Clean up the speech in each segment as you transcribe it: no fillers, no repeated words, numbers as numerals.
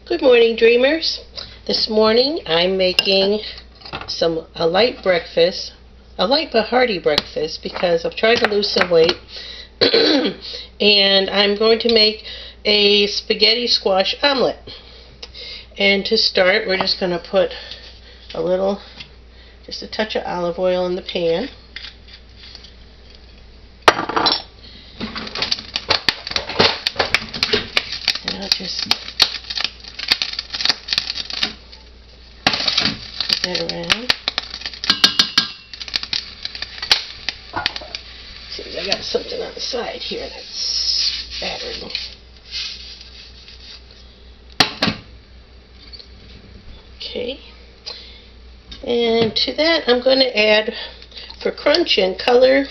Good morning, dreamers. This morning I'm making a light breakfast, a light but hearty breakfast, because I'm trying to lose some weight. And I'm going to make a spaghetti squash omelet. And to start, we're just going to put just a touch of olive oil in the pan. And I'll just put that around. Seems I got something on the side here that's battered. Okay. And to that I'm going to add, for crunch and color,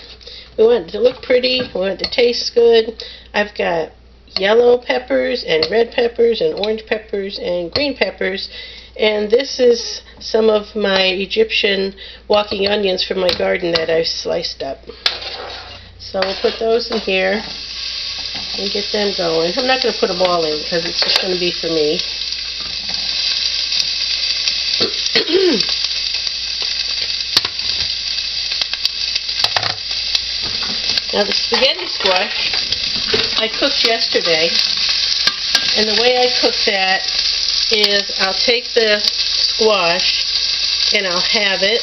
we want it to look pretty, we want it to taste good. I've got yellow peppers and red peppers and orange peppers and green peppers, and this is some of my Egyptian walking onions from my garden that I've sliced up. So we'll put those in here and get them going. I'm not going to put them all in because it's just going to be for me. Now the spaghetti squash I cooked yesterday, and the way I cook that is I'll take the squash and I'll halve it,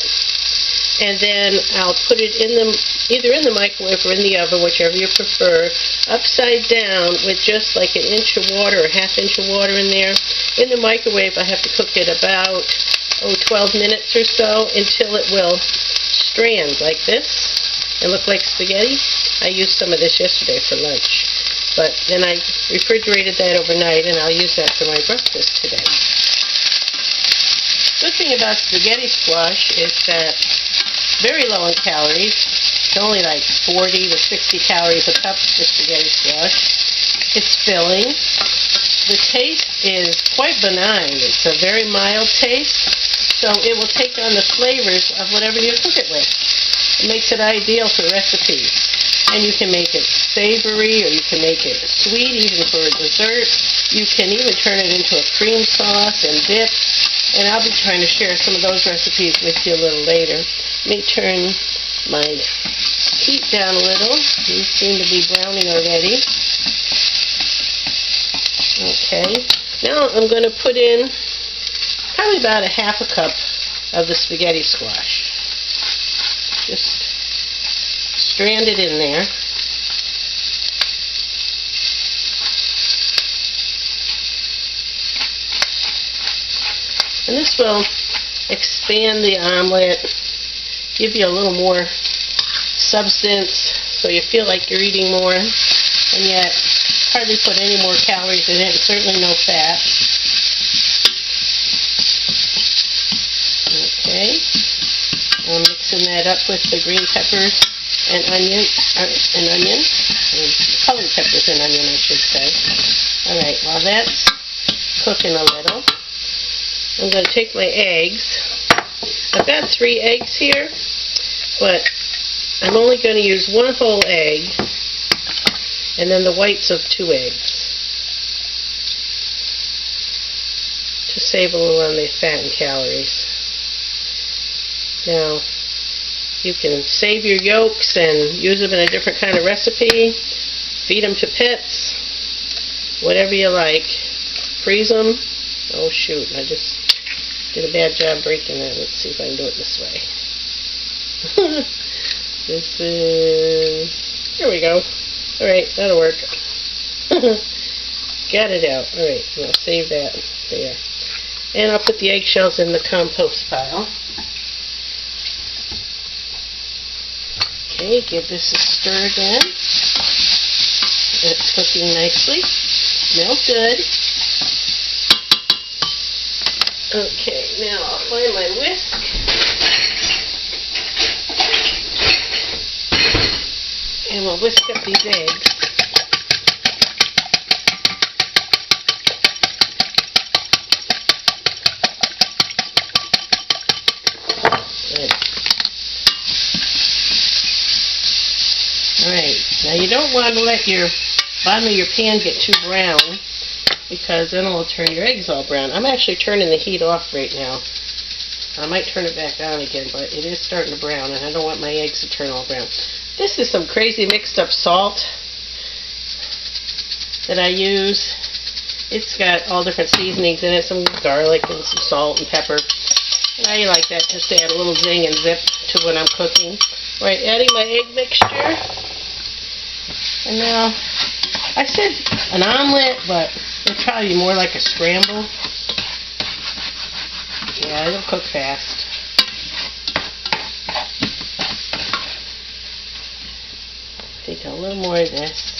and then I'll put it either in the microwave or in the oven, whichever you prefer, upside down with just like an inch of water or half-inch of water in there. In the microwave I have to cook it about 12 minutes or so until it will strand like this and look like spaghetti. I used some of this yesterday for lunch, but then I refrigerated that overnight and I'll use that for my breakfast today. Good thing about spaghetti squash is that it's very low in calories. It's only like 40 to 60 calories a cup for spaghetti squash. It's filling. The taste is quite benign. It's a very mild taste, so it will take on the flavors of whatever you cook it with. It makes it ideal for recipes. And you can make it savory, or you can make it sweet, even for a dessert. You can even turn it into a cream sauce and dip. And I'll be trying to share some of those recipes with you a little later. Let me turn my heat down a little. These seem to be browning already. Okay. Now I'm going to put in probably about a half a cup of the spaghetti squash. Just strand it in there. And this will expand the omelet, give you a little more substance so you feel like you're eating more, and yet hardly put any more calories in it, and certainly no fat. Okay. I'm mixing that up with the green peppers and colored peppers and onion, I should say. Alright, while that's cooking a little, I'm going to take my eggs. I've got 3 eggs here, but I'm only going to use 1 whole egg, and then the whites of 2 eggs, to save a little on the fat and calories. Now, you can save your yolks and use them in a different kind of recipe, feed them to pets, whatever you like. Freeze them. Oh shoot, I just did a bad job breaking that. Let's see if I can do it this way. This is, there we go. Alright, that'll work. Got it out. Alright, I'll save that there. And I'll put the eggshells in the compost pile. Okay, give this a stir again. It's cooking nicely. Smells good. Okay, now I'll find my whisk. And we'll whisk up these eggs. Good. Alright, now you don't want to let your bottom of your pan get too brown, because then it'll turn your eggs all brown. I'm actually turning the heat off right now. I might turn it back on again, but it is starting to brown, and I don't want my eggs to turn all brown. This is some crazy mixed up salt that I use. It's got all different seasonings in it, some garlic and some salt and pepper. And I like that just to add a little zing and zip to when I'm cooking. Right, adding my egg mixture. And now, I said an omelette, but it'll probably be more like a scramble. Yeah, it'll cook fast. Take a little more of this.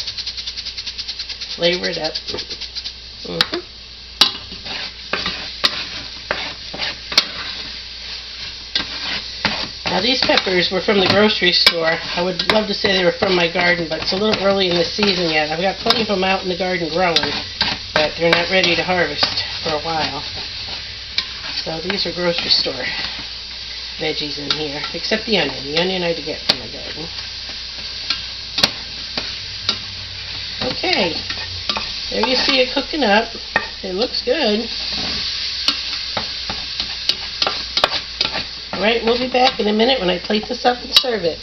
Flavor it up. Now these peppers were from the grocery store. I would love to say they were from my garden, but it's a little early in the season yet. I've got plenty of them out in the garden growing, but they're not ready to harvest for a while. So these are grocery store veggies in here, except the onion. The onion I had to get from my garden. Okay, there you see it cooking up. It looks good. Alright, we'll be back in a minute when I plate this up and serve it.